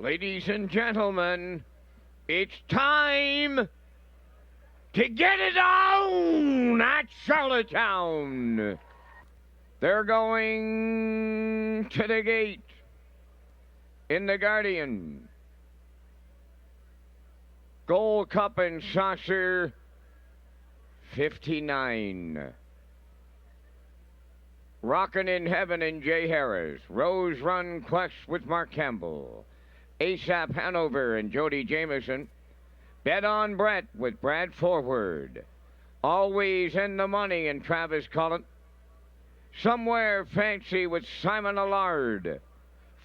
Ladies and gentlemen, it's time to get it on at Charlottetown. They're going to the gate in the Guardian. Gold Cup and Saucer 59. Rockin' in Heaven and Jay Harris. Rose Run Quest with Mark Campbell. ASAP Hanover and Jody Jameson. Bet on Brett with Brad Forward. Always in the Money and Travis Cullen. Somewhere Fancy with Simon Allard.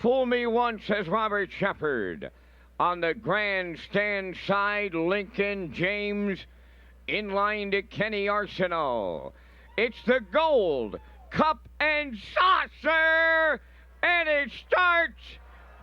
Fool Me Once as Robert Shepard. On the grandstand side, Lincoln James in line to Kenny Arsenal. It's the Gold Cup and Saucer, and it starts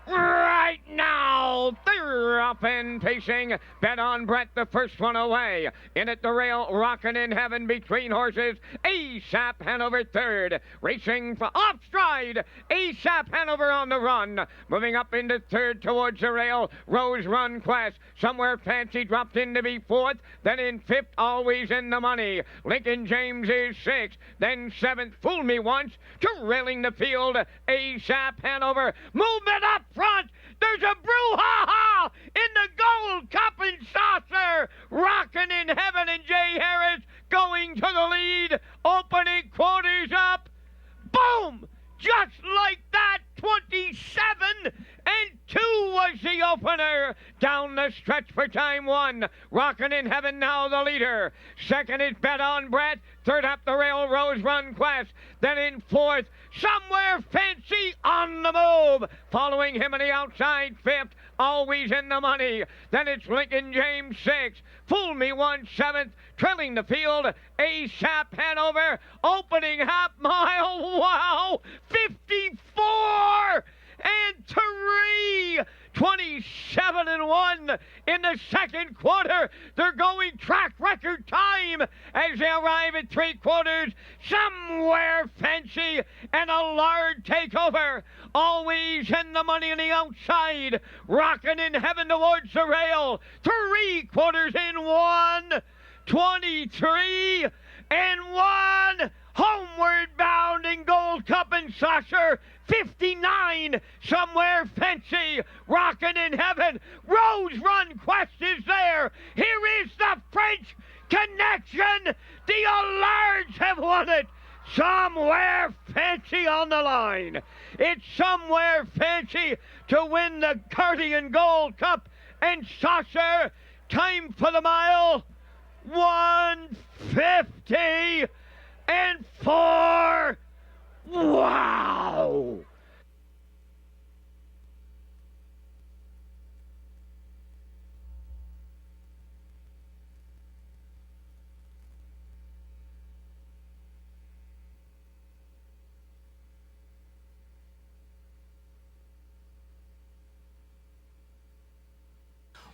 right now. They're up and pacing. Bet on Brett, the first one away. In at the rail, Rockin' in Heaven between horses. ASAP Hanover third. Racing for off stride. ASAP Hanover on the run. Moving up into third towards the rail. Rose Run Quest. Somewhere Fancy dropped in to be fourth. Then in fifth, Always in the Money. Lincoln James is sixth. Then seventh, Fool Me Once. Trailing the field, ASAP Hanover. Movement up front. There's a brouhaha in the Gold Cup and Saucer. Rockin' in Heaven and Jay Harris going to the lead. Opening quarters up. Boom! Just like that, 27-2 was the opener. Down the stretch for time one. Rockin' in Heaven now the leader. Second is Bet on Brett. Third up the rail, Rose Run Quest. Then in fourth, Somewhere Fancy on the move. Following him on the outside, fifth, Always in the Money. Then it's Lincoln James sixth. Fool Me Once seventh. Trailing the field, ASAP Hanover. Opening half mile. Wow! 54 and 3. 27-1 in the second quarter. They're going track record time as they arrive at three quarters. Somewhere Fancy and Allard take over. Always in the Money on the outside. Rockin' in Heaven towards the rail. Three quarters in one. 23 and 1. Homeward bound in Gold Cup and Saucer. 59, Somewhere Fancy, Rockin' in Heaven. Rose Run Quest is there. Here is the French Connection. The Allards have won it. Somewhere Fancy on the line. It's Somewhere Fancy to win the Guardian Gold Cup and Saucer. Time for the mile, 150 and 4. Wow!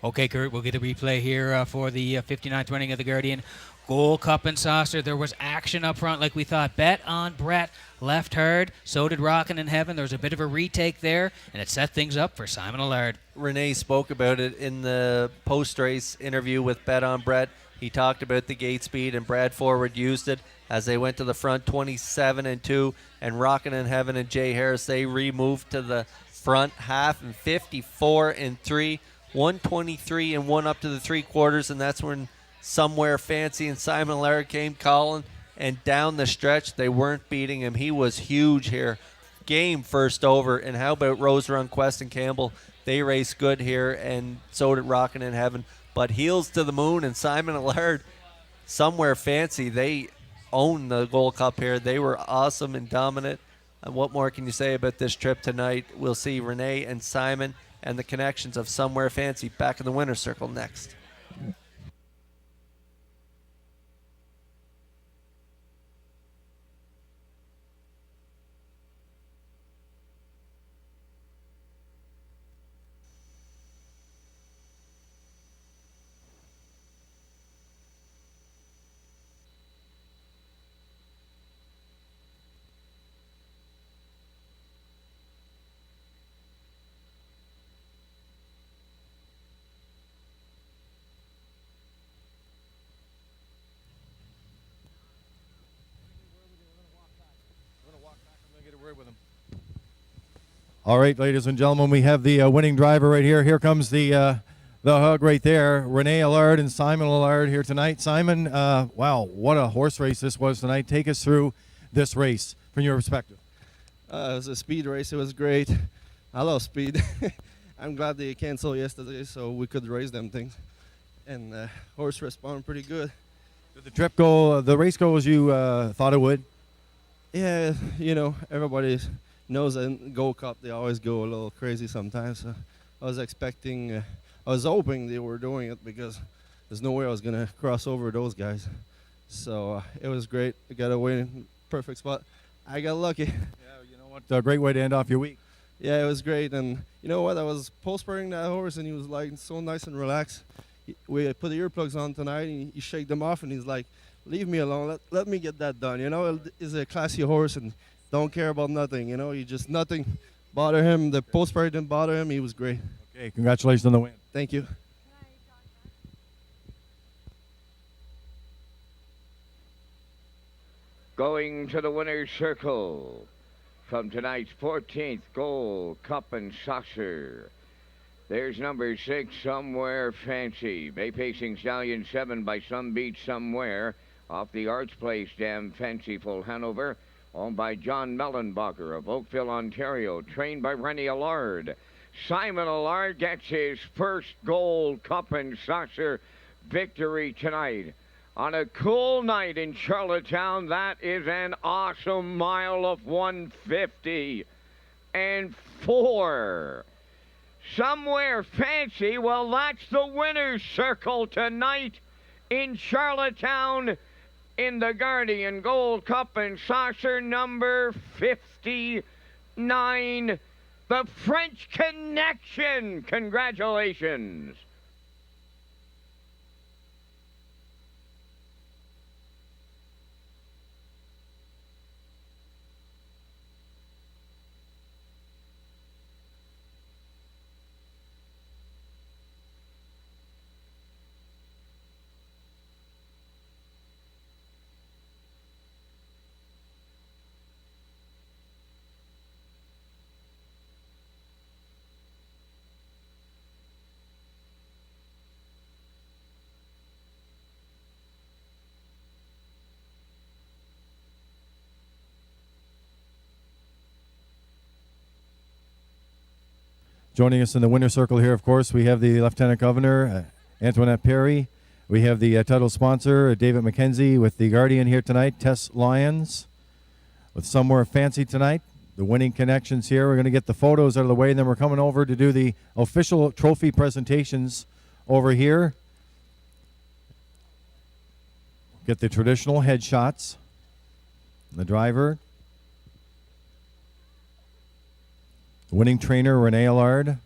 Okay, Kurt, we'll get a replay here for the 59th running of the Guardian Gold Cup and Saucer. There was action up front like we thought. Bet on Brett left hard. So did Rockin' in Heaven. There was a bit of a retake there, and it set things up for Simon Allard. Renee spoke about it in the post-race interview with Bet on Brett. He talked about the gate speed, and Brad Forward used it as they went to the front, 27-2, and Rockin' in Heaven and Jay Harris, they removed to the front half, and 54-3. 123 and 1 up to the three quarters, and that's when Somewhere Fancy and Simon Allard came calling, and down the stretch they weren't beating him. He was huge here. Game first over, and how about Rose Run Quest and Campbell? They raced good here, and so did Rockin' in Heaven. But Heels to the Moon and Simon Allard, Somewhere Fancy, they owned the Gold Cup here. They were awesome and dominant. And what more can you say about this trip tonight? We'll see Renee and Simon and the connections of Somewhere Fancy back in the winner's circle next. All right, ladies and gentlemen, we have the winning driver right here. Here comes the hug right there. Renee Allard and Simon Allard here tonight. Simon, wow, what a horse race this was tonight. Take us through this race from your perspective. It was a speed race. It was great. I love speed. I'm glad they canceled yesterday so we could race them things. And horse responded pretty good. Did the race go as you thought it would? Yeah, everybody knows that in Gold Cup they always go a little crazy sometimes. So I was hoping they were doing it because there's no way I was going to cross over those guys. So it was great. I got away in perfect spot. I got lucky. Yeah, you know what? A great way to end off your week. Yeah, it was great. And you know what? I was post-spurring that horse, and he was like so nice and relaxed. We put the earplugs on tonight, and he shake them off, and he's like, leave me alone. Let me get that done. He's a classy horse and don't care about nothing. He just nothing bother him. The post-spur didn't bother him. He was great. Okay, congratulations on the win. Thank you. Going to the winner's circle from tonight's 14th Gold Cup and Saucer. There's number 6, Somewhere Fancy. Bay Pacing Stallion 7 by Some Beach Somewhere. Off the Arts Place, Damn Fanciful Hanover. Owned by John Mellenbacher of Oakville, Ontario. Trained by Rennie Allard. Simon Allard gets his first Gold Cup and Saucer victory tonight. On a cool night in Charlottetown, that is an awesome mile of 150 and 4. Somewhere Fancy, well, that's the winner's circle tonight in Charlottetown in the Guardian Gold Cup and Saucer number 59. The French Connection. Congratulations. Joining us in the winner's circle here, of course, we have the Lieutenant Governor, Antoinette Perry. We have the title sponsor, David McKenzie, with the Guardian here tonight, Tess Lyons, with Somewhere Fancy tonight. The winning connections here. We're going to get the photos out of the way, and then we're coming over to do the official trophy presentations over here. Get the traditional headshots. The driver. The winning trainer, Renee Allard.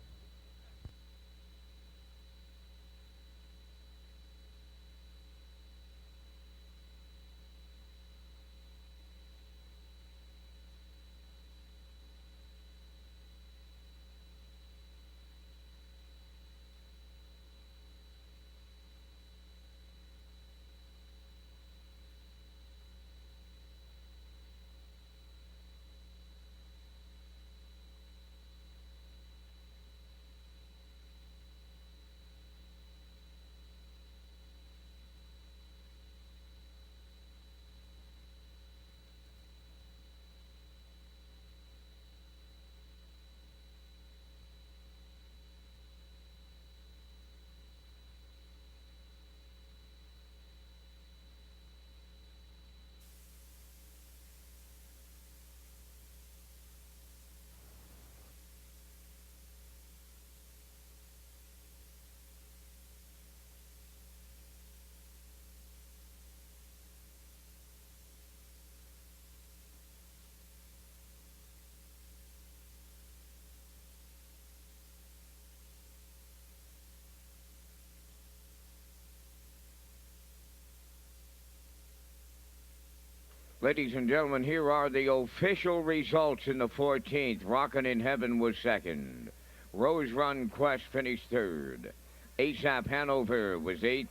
Ladies and gentlemen, here are the official results in the 14th. Rockin' in Heaven was second. Rose Run Quest finished third. ASAP Hanover was 8th.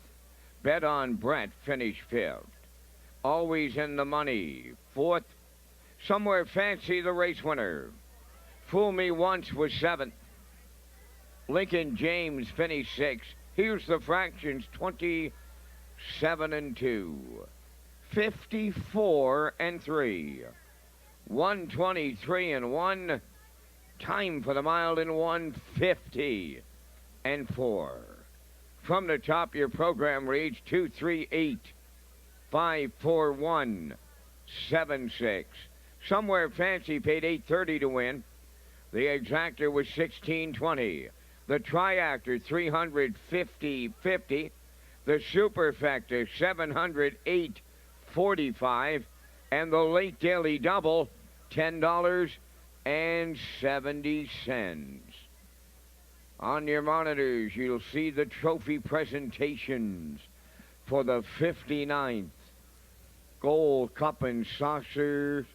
Bet on Brett finished 5th. Always in the Money, 4th. Somewhere Fancy, the race winner. Fool Me Once was 7th. Lincoln James finished 6th. Here's the fractions, 27 and 2. 54 and 3. 123 and 1. Time for the mile in 150 and 4. From the top, your program reads 238 541 76. Somewhere Fancy paid $8.30 to win. The exactor was $16.20. The triactor $350.50. The superfecta $708.45. And the late daily double $10.70. On your monitors, you'll see the trophy presentations for the 59th Gold Cup and Saucers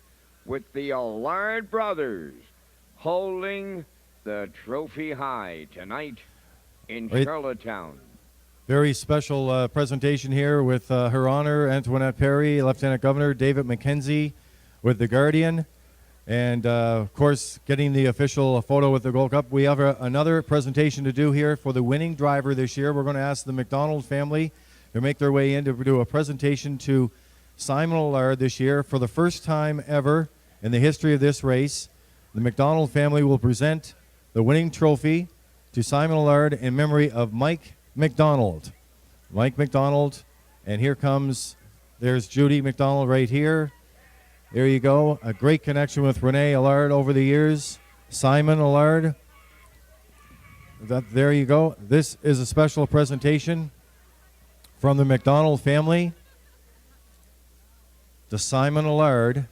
with the Allard brothers holding the trophy high tonight in Charlottetown. Very special presentation here with Her Honor Antoinette Perry, Lieutenant Governor David McKenzie with the Guardian, and of course getting the official photo with the Gold Cup. We have another presentation to do here for the winning driver this year. We're going to ask the McDonald family to make their way in to do a presentation to Simon Allard this year. For the first time ever in the history of this race, the McDonald family will present the winning trophy to Simon Allard in memory of Mike McDonald. Mike McDonald, and here comes, there's Judy McDonald right here. There you go. A great connection with Renee Allard over the years. Simon Allard. There you go. This is a special presentation from the McDonald family to Simon Allard.